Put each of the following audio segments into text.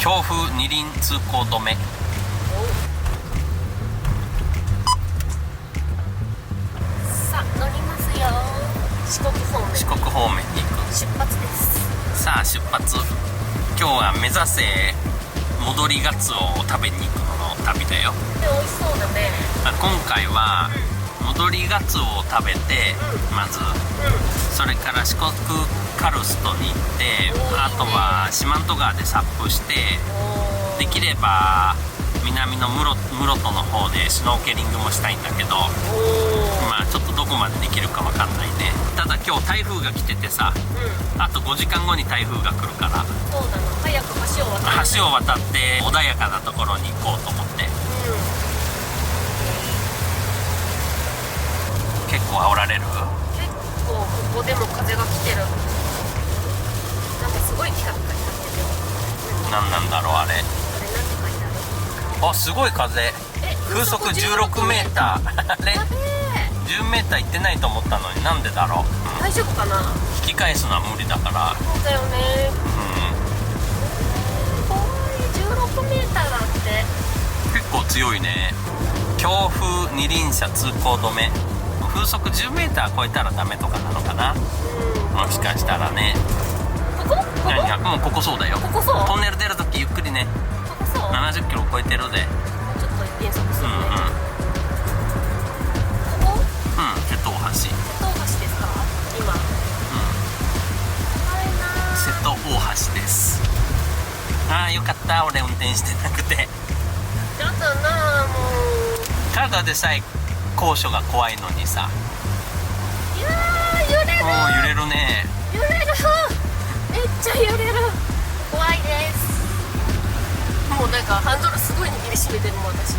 強風二輪通行止め。さあ乗りますよ。四国方面。四国方面に行く。出発です。さあ出発。今日は目指せ戻りガツオを食べに行くのの旅だよ。で美味しそうだね。今回は戻りガツオを食べて、まずそれから四国カルストに行って、あとは四万十川でサップして、できれば南の室戸の方でシュノーケリングもしたいんだけど、まあちょっとどこまでできるかわかんないね。ただ今日台風が来ててさ、あと5時間後に台風が来るから、そうなの。早く橋を渡る。橋を渡って穏やかなところに行こうと思って。結構煽られる？結構ここでも風が来てる。なんかすごいピカピカになってるよ。何なんだろうあれ。あれなんて書いてある？あ、すごい風。風速16メーター。あれやべえ。10メーター行ってないと思ったのに、なんでだろう。大丈夫かな？引き返すのは無理だから。そうだよね。怖い。16メーターだって。結構強いね。強風二輪車通行止め。風速10メーター超えたらダメとかなのかな。もしかしたらね。ここ？何が？もうここそうだよ。ここそう？トンネル出るときゆっくりね。ここそう70キロ超えてるで。ちょっと減速するね。ここ？瀬戸大橋。瀬戸大橋ですか？今。怖いな。瀬戸大橋です。ああよかった、俺運転してなくて。ちょっとな、もう。ただでさえ高所が怖いのにさ。いやー揺れる。揺れるね。揺れる。めっちゃ揺れる。怖いです。もうなんかハンドルすごい握りしめてるもん私。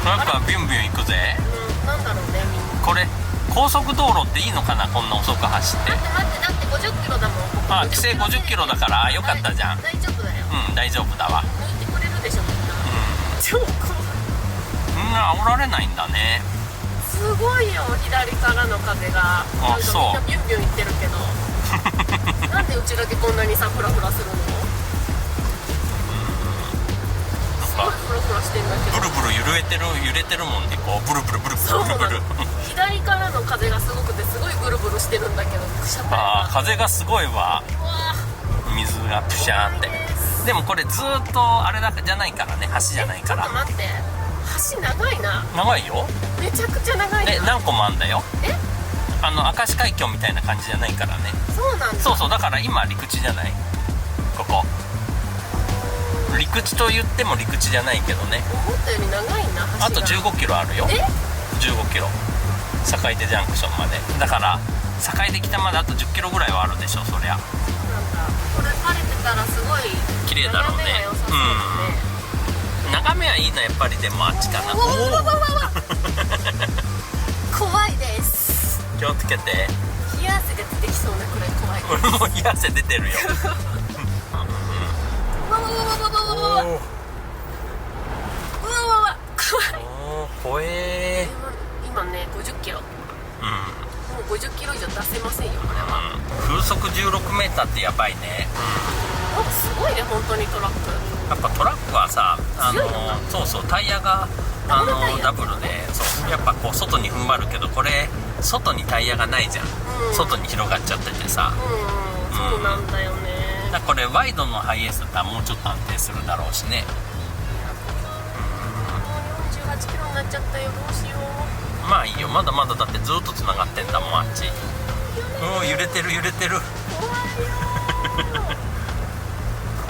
なんかビュンビュン行くぜ。なんだろうねみんな。これ高速道路っていいのかな、こんな遅く走って。待ってだって50キロだもん。ここ規制50キロだからよかったじゃん。大丈夫だよ。大丈夫だわ。抜いてくれるでしょみんな。超怖い。みんな煽られないんだね。すごいよ、左からの風が。なんかみんなビュンビュンいってるけどなんでうちだけこんなにさフラフラするの？すごいフラフラしてんだけど。ブルブル揺れてるもんね。こうブルブルブルブルブルブル。左からの風がすごくてすごいブルブルしてるんだけど、風がすごいわ。水がプシャーって。でもこれずっとあれだじゃないからね、橋じゃないから。ちょっと待って、橋長いな。長いよ。めちゃくちゃ長いな。何個もあんだよ。明石海峡みたいな感じじゃないからね。そうなんだ。そうだから今陸地じゃないここ。陸地と言っても陸地じゃないけどね。思ったより長いな橋が。あと15キロあるよ。15キロ坂出ジャンクションまでだから、坂出北まであと10キロぐらいはあるでしょ、そりゃ。なんだこれ晴れてたらすごい綺麗だろうね。眺めはいいのやっぱり。でもあっちかな。怖いです。気をつけて。冷や汗が出てきそうなくらい怖いです。俺も冷や汗出てるよ。怖え。今ね50キロ。もう50キロ以上出せませんよこれは。風速16メーターってやばいね。なんかすごいね本当にトラック。やっぱトラックはさ、そうタイヤがダブルで、そうやっぱこう外に踏ん張るけど、これ外にタイヤがないじゃん。外に広がっちゃっててさ。そうなんだよね。だからこれワイドのハイエースだったらもうちょっと安定するだろうしね。48キロになっちゃったよ、どうしよう。まあいいよ、まだまだだってずっとつながってんだもんあっち。揺れてる。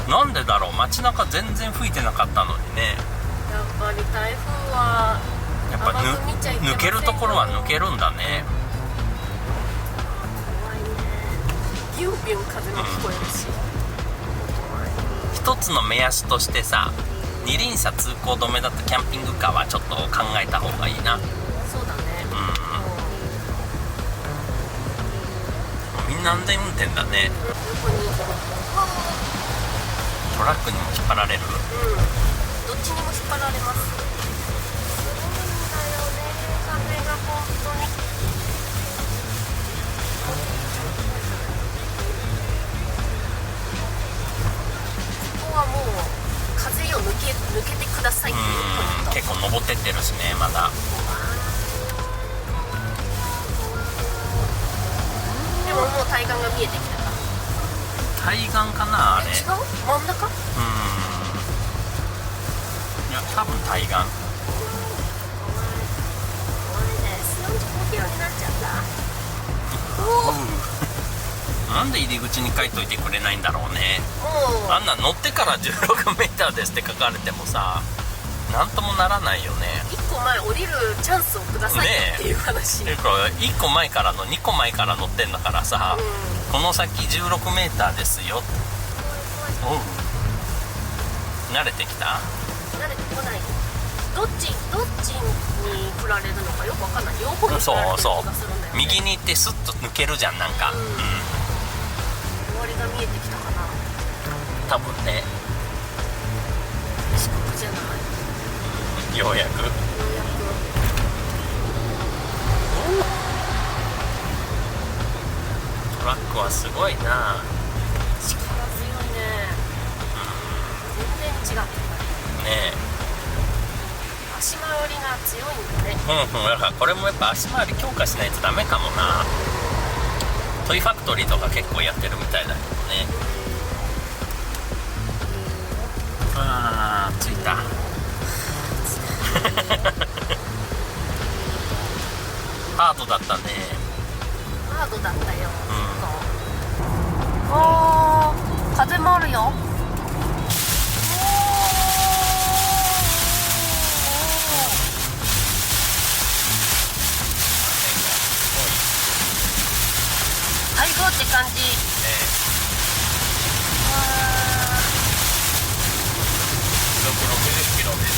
なんでだろう、街中全然吹いてなかったのにね。やっぱり台風はやっぱ抜けるところは抜けるんだね。怖いね。ビュンビュン風も聞こえるし。一つの目安としてさ、二輪車通行止めだとキャンピングカーはちょっと考えた方がいいな。そうだね。みんな安全運転だね。トラックにも引っ張られる。どっちにも引っ張られます。すごいんだよね、風が本当に。ここはもうてるしね、まだ。でももう対岸が見えてきたか。対岸かなあれ。違う？真ん中？いや多分対岸。これです45キロになっちゃった。おお、なんで入り口に書いといてくれないんだろうね。もうあんな乗ってから 16m ですって書かれてもさ、なんともならないよね。1個前降りるチャンスをくださいっていう話。ていうか1個前からの2個前から乗ってんだからさ、この先 16m ですよ。おう、慣れてきた？慣れてこない。どっちに振られるのかよくわかんない。両方に振られてる気がするんだよね。右に行ってスッと抜けるじゃん、なんか。終わりが見えてきたかな。多分ね。四国じゃない。ようやく。トラックはすごいな。力強いね。全然違うね足回りが強いんだね。だからこれもやっぱ足回り強化しないとダメかもな。トイファクトリーとか結構やってるみたいだけどね。あー、着いた。ハードだったね。ハードだったよ。おー、風もあるよ。台風って感じ。60キロです。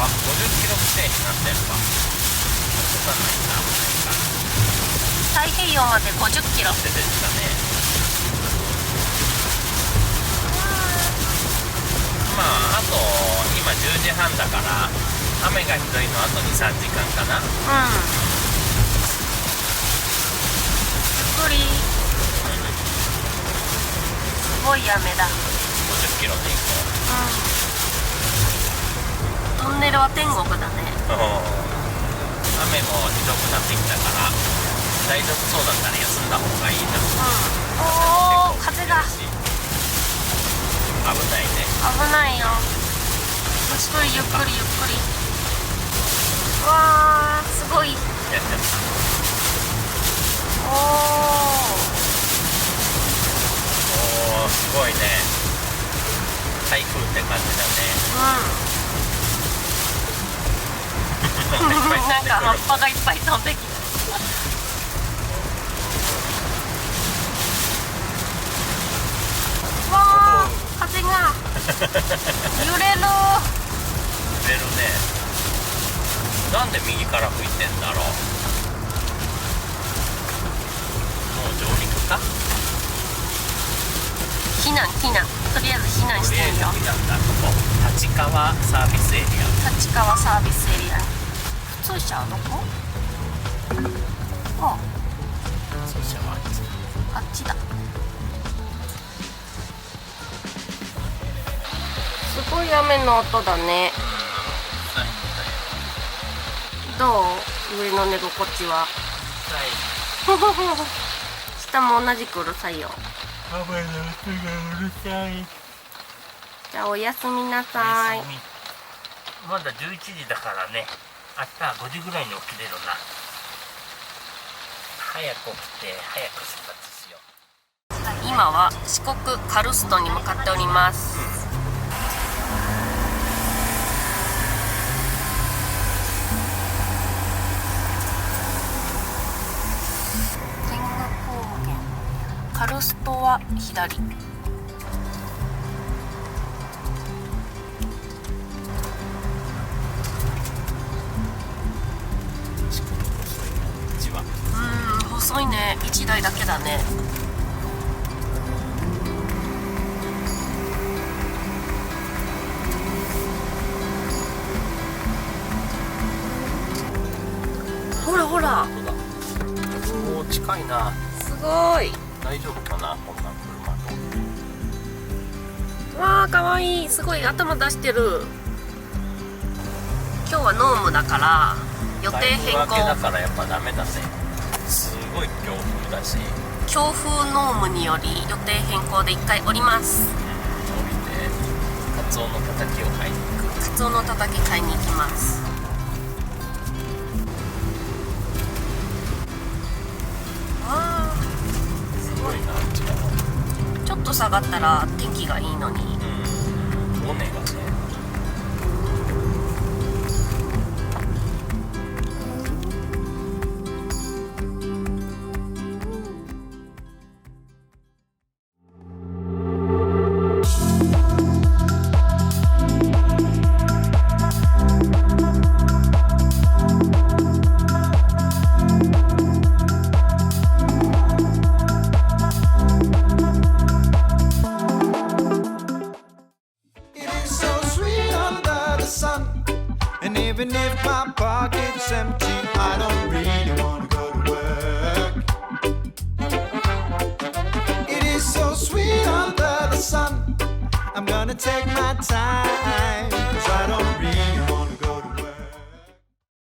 あ、50キロ規制になってるわ。太平洋まで50キロ。出てきたね。まああと今10時半だから雨がひどいのあと 2,3 時間かな。ゆっくり。すごい雨だ。50キロで行こう。トンネルは天国だね。雨もひどくなってきたから大丈夫そうだったら休んだ方がいいな。おー、風が危ないね。危ないよ。ゆっくりゆっくりゆっくり。わー、すごい。おー、すごいね。台風って感じだね。なんか葉っぱがいっぱい飛んできた。わー、風が揺れる。揺れるね。なんで右から吹いてんだろう。もう上陸か。避難。とりあえず避難してみよう。避難だ。ここ立川サービスエリア。立川サービスエリア。普通車はどこ？あ、普通車はあっちだ。すごい雨の音だね。どう？上の寝心地は。下も同じくうるさいよ。雨の音がうるさい。じゃあおやすみなさい。まだ11時だからね。明日は5時ぐらいに起きれるな。早く起きて早く出発しよう。今は四国カルストに向かっております。天狗高原、カルストは左。細いね。1台だけだね。ほらほら。おー、近いな。すごい。大丈夫かな、こんな車と。わあ、かわいい。すごい頭出してる。今日はノームだから予定変更。台風明けだからやっぱダメだね。すごい強風だし。強風ノームにより予定変更で1回降ります。降りてカツオのたたきを買いに行く。カツオのたたき買いに行きます。わー、すごいな。あっちらちょっと下がったら天気がいいのに。尾根がね。And even if my pocket's empty